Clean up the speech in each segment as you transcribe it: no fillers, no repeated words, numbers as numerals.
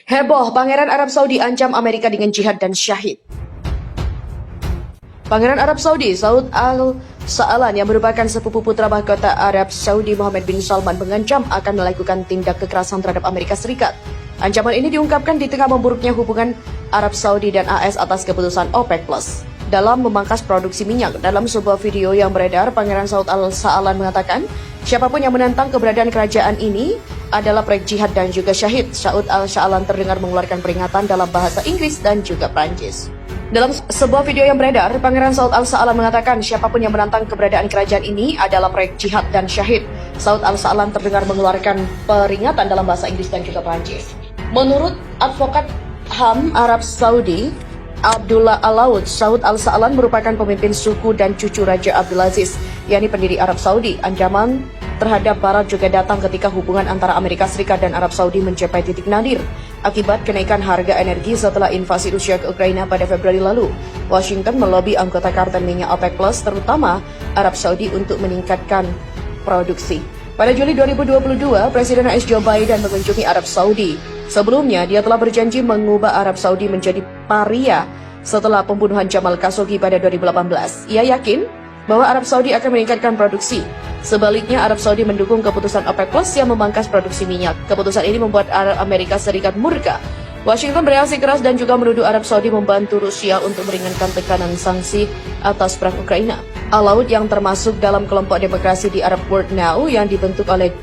Heboh, Pangeran Arab Saudi ancam Amerika dengan jihad dan syahid. Pangeran Arab Saudi, Saud Al-Sa'alan yang merupakan sepupu putra mahkota Arab Saudi Mohammed bin Salman mengancam akan melakukan tindak kekerasan terhadap Amerika Serikat. Ancaman ini diungkapkan di tengah memburuknya hubungan Arab Saudi dan AS atas keputusan OPEC Plus dalam memangkas produksi minyak. Dalam sebuah video yang beredar, Pangeran Saud Al-Sa'alan mengatakan, siapapun yang menentang keberadaan kerajaan ini adalah proyek jihad dan juga syahid. Saud Al-Sa'alan terdengar mengeluarkan peringatan dalam bahasa Inggris dan juga Prancis. Dalam sebuah video yang beredar, Pangeran Saud Al-Sa'alan mengatakan siapapun yang menantang keberadaan kerajaan ini adalah proyek jihad dan syahid. Saud Al-Sa'alan terdengar mengeluarkan peringatan dalam bahasa Inggris dan juga Prancis. Menurut advokat HAM Arab Saudi, Abdullah Al-Laud, Saud Al-Sa'alan merupakan pemimpin suku dan cucu Raja Abdulaziz, yakni pendiri Arab Saudi. Ancaman terhadap Barat juga datang ketika hubungan antara Amerika Serikat dan Arab Saudi mencapai titik nadir akibat kenaikan harga energi setelah invasi Rusia ke Ukraina pada Februari lalu. Washington melobi anggota kartel minyak OPEC Plus, terutama Arab Saudi, untuk meningkatkan produksi. Pada Juli 2022, Presiden AS Joe Biden mengunjungi Arab Saudi. Sebelumnya, dia telah berjanji mengubah Arab Saudi menjadi paria setelah pembunuhan Jamal Khashoggi pada 2018. Ia yakin bahwa Arab Saudi akan meningkatkan produksi. Sebaliknya, Arab Saudi mendukung keputusan OPEC Plus yang memangkas produksi minyak. Keputusan ini membuat Amerika Serikat murka. Washington bereaksi keras dan juga menuduh Arab Saudi membantu Rusia untuk meringankan tekanan sanksi atas perang Ukraina. Al-Laud yang termasuk dalam kelompok demokrasi di Arab World Now yang dibentuk oleh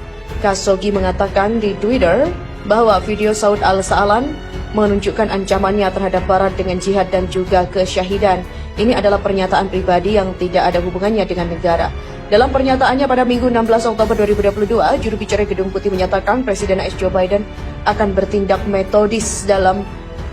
Khashoggi mengatakan di Twitter bahwa video Saud Al-Sa'alan menunjukkan ancamannya terhadap Barat dengan jihad dan juga kesyahidan. Ini adalah pernyataan pribadi yang tidak ada hubungannya dengan negara. Dalam pernyataannya pada Minggu 16 Oktober 2022, juru bicara Gedung Putih menyatakan Presiden AS Joe Biden akan bertindak metodis dalam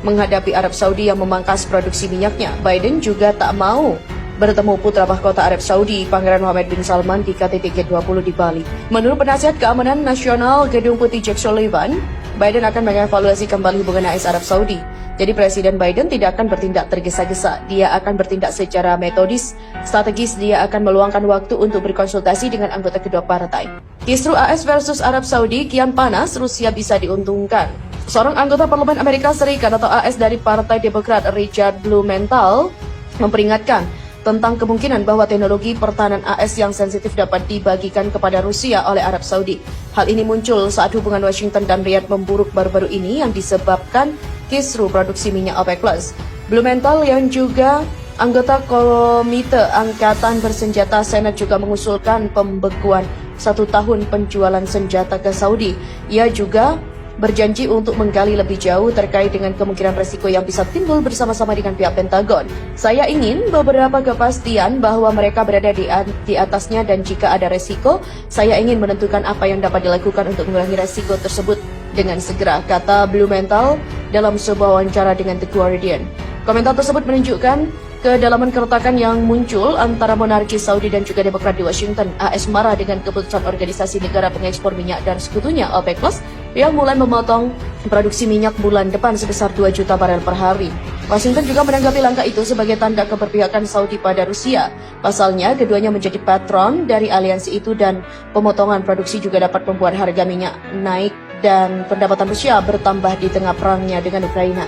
menghadapi Arab Saudi yang memangkas produksi minyaknya. Biden juga tak mau bertemu putra mahkota Arab Saudi, Pangeran Mohammed bin Salman, di KTT G20 di Bali. Menurut penasihat keamanan nasional Gedung Putih Jake Sullivan, Biden akan mengevaluasi kembali hubungan AS Arab Saudi. Jadi Presiden Biden tidak akan bertindak tergesa-gesa. Dia akan bertindak secara metodis, strategis. Dia akan meluangkan waktu untuk berkonsultasi dengan anggota kedua partai. Kisru AS versus Arab Saudi kian panas, Rusia bisa diuntungkan. Seorang anggota Parlemen Amerika Serikat atau AS dari Partai Demokrat, Richard Blumenthal, memperingatkan tentang kemungkinan bahwa teknologi pertahanan AS yang sensitif dapat dibagikan kepada Rusia oleh Arab Saudi. Hal ini muncul saat hubungan Washington dan Riyadh memburuk baru-baru ini yang disebabkan kisru produksi minyak OPEC Plus. Blumenthal yang juga anggota Komite Angkatan Bersenjata Senat juga mengusulkan pembekuan 1 tahun penjualan senjata ke Saudi. Ia juga berjanji untuk menggali lebih jauh terkait dengan kemungkinan resiko yang bisa timbul bersama-sama dengan pihak Pentagon. Saya ingin beberapa kepastian bahwa mereka berada di atasnya, dan jika ada resiko, saya ingin menentukan apa yang dapat dilakukan untuk mengurangi resiko tersebut dengan segera, kata Blumenthal dalam sebuah wawancara dengan The Guardian. Komentar tersebut menunjukkan kedalaman keretakan yang muncul antara monarki Saudi dan juga Demokrat di Washington. AS marah dengan keputusan Organisasi Negara Pengekspor Minyak dan sekutunya OPEC Plus yang mulai memotong produksi minyak bulan depan sebesar 2 juta barel per hari. Washington juga menanggapi langkah itu sebagai tanda keberpihakan Saudi pada Rusia. Pasalnya, keduanya menjadi patron dari aliansi itu dan pemotongan produksi juga dapat membuat harga minyak naik dan pendapatan Rusia bertambah di tengah perangnya dengan Ukraina.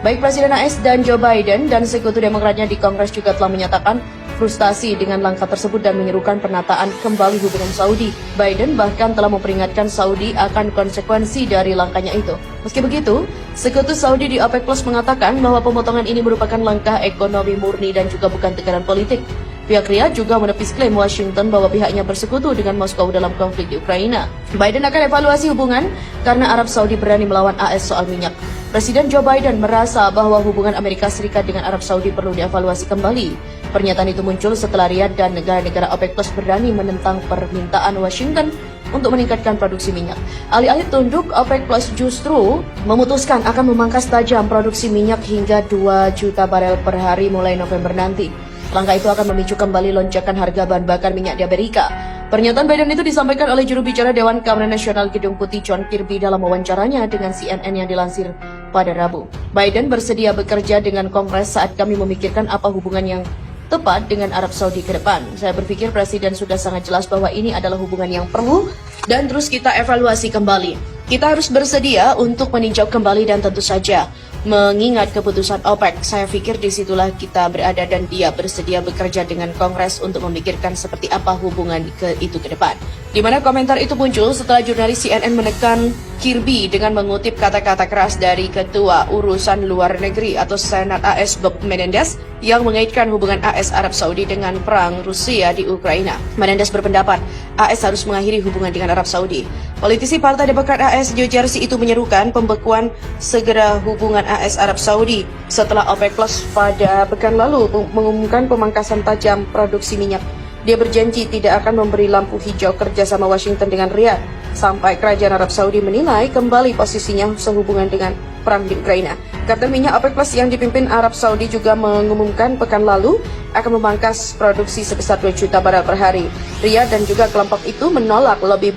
Baik Presiden AS dan Joe Biden dan sekutu Demokratnya di Kongres juga telah menyatakan frustasi dengan langkah tersebut dan menyerukan penataan kembali hubungan Saudi. Biden bahkan telah memperingatkan Saudi akan konsekuensi dari langkahnya itu. Meski begitu, sekutu Saudi di OPEC Plus mengatakan bahwa pemotongan ini merupakan langkah ekonomi murni dan juga bukan tekanan politik. Pihak Riyadh juga menepis klaim Washington bahwa pihaknya bersekutu dengan Moskow dalam konflik di Ukraina. Biden akan evaluasi hubungan karena Arab Saudi berani melawan AS soal minyak. Presiden Joe Biden merasa bahwa hubungan Amerika Serikat dengan Arab Saudi perlu dievaluasi kembali. Pernyataan itu muncul setelah Riyadh dan negara-negara OPEC Plus berani menentang permintaan Washington untuk meningkatkan produksi minyak. Alih-alih tunduk, OPEC Plus justru memutuskan akan memangkas tajam produksi minyak hingga 2 juta barel per hari mulai November nanti. Langkah itu akan memicu kembali lonjakan harga bahan bakar minyak di Amerika. Pernyataan Biden itu disampaikan oleh juru bicara Dewan Keamanan Nasional Gedung Putih John Kirby dalam wawancaranya dengan CNN yang dilansir pada Rabu. Biden bersedia bekerja dengan Kongres saat kami memikirkan apa hubungan yang tepat dengan Arab Saudi ke depan. Saya berpikir Presiden sudah sangat jelas bahwa ini adalah hubungan yang perlu dan terus kita evaluasi kembali. Kita harus bersedia untuk meninjau kembali dan tentu saja mengingat keputusan OPEC. Saya pikir disitulah kita berada dan dia bersedia bekerja dengan Kongres untuk memikirkan seperti apa hubungan itu ke depan. Di mana komentar itu muncul setelah jurnalis CNN menekan Kirby dengan mengutip kata-kata keras dari Ketua Urusan Luar Negeri atau Senat AS Bob Menendez yang mengaitkan hubungan AS Arab Saudi dengan perang Rusia di Ukraina. Menendez berpendapat AS harus mengakhiri hubungan dengan Arab Saudi. Politisi Partai Demokrat AS New Jersey itu menyerukan pembekuan segera hubungan AS Arab Saudi setelah OPEC Plus pada pekan lalu mengumumkan pemangkasan tajam produksi minyak. Dia berjanji tidak akan memberi lampu hijau kerjasama Washington dengan Riyadh sampai kerajaan Arab Saudi menilai kembali posisinya sehubungan dengan perang di Ukraina. Kartel minyak OPEC Plus yang dipimpin Arab Saudi juga mengumumkan pekan lalu akan memangkas produksi sebesar 2 juta barel per hari. Riyadh dan juga kelompok itu menolak lebih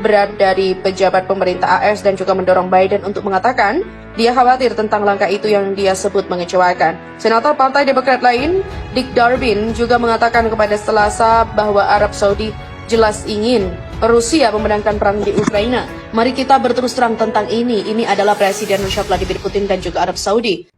berat dari pejabat pemerintah AS dan juga mendorong Biden untuk mengatakan dia khawatir tentang langkah itu yang dia sebut mengecewakan. Senator Partai Demokrat lain, Dick Durbin, juga mengatakan kepada Selasa bahwa Arab Saudi jelas ingin Rusia memenangkan perang di Ukraina. Mari kita berterus terang tentang ini. Ini adalah Presiden Rusia Vladimir Putin dan juga Arab Saudi.